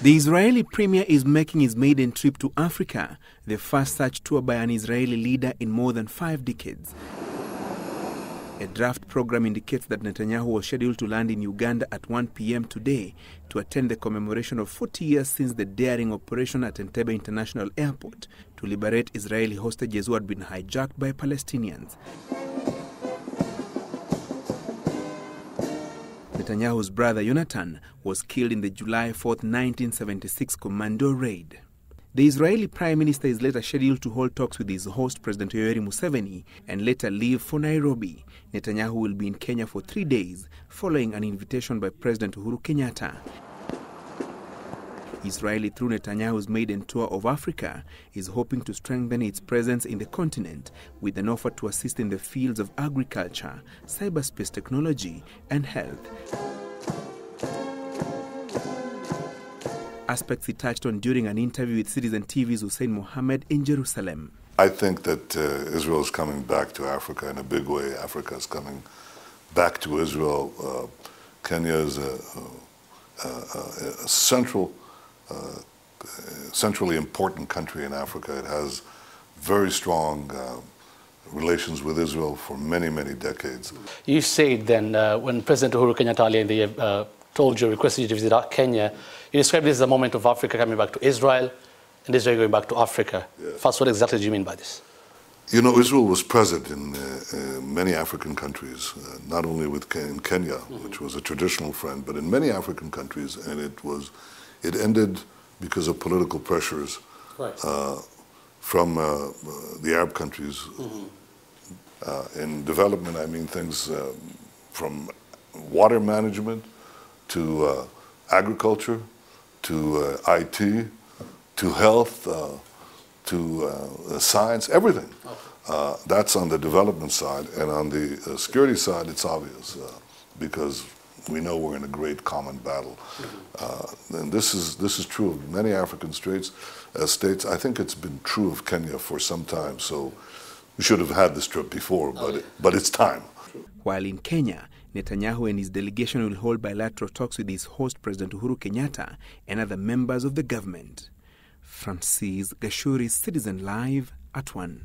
The Israeli premier is making his maiden trip to Africa, the first such tour by an Israeli leader in more than 5 decades. A draft program indicates that Netanyahu was scheduled to land in Uganda at 1 p.m. today to attend the commemoration of 40 years since the daring operation at Entebbe International Airport to liberate Israeli hostages who had been hijacked by Palestinians. Netanyahu's brother Jonathan was killed in the July 4, 1976 commando raid. The Israeli Prime Minister is later scheduled to hold talks with his host, President Yoweri Museveni, and later leave for Nairobi. Netanyahu will be in Kenya for 3 days, following an invitation by President Uhuru Kenyatta. Israel, through Netanyahu's maiden tour of Africa, is hoping to strengthen its presence in the continent with an offer to assist in the fields of agriculture, cyberspace technology, and health. Aspects he touched on during an interview with Citizen TV's Hussein Mohammed in Jerusalem. I think that Israel is coming back to Africa in a big way. Africa is coming back to Israel. Kenya is a centrally important country in Africa. It has very strong relations with Israel for many, many decades. You said then, when President Uhuru Kenyatta earlier in the year told you, requested you to visit Kenya, you described this as a moment of Africa coming back to Israel and Israel going back to Africa. Yeah. First, what exactly do you mean by this? You know, Israel was present in many African countries, not only in Kenya, which was a traditional friend, but in many African countries, and it ended because of political pressures from the Arab countries. In development, I mean things from water management to agriculture, to IT, to health, to science, everything. That's on the development side, and on the security side, it's obvious because we know we're in a great common battle. And this is true of many African states. I think it's been true of Kenya for some time, so we should have had this trip before, but it's time. While in Kenya, Netanyahu and his delegation will hold bilateral talks with his host, President Uhuru Kenyatta, and other members of the government. Francis Gashuri, Citizen Live at 1.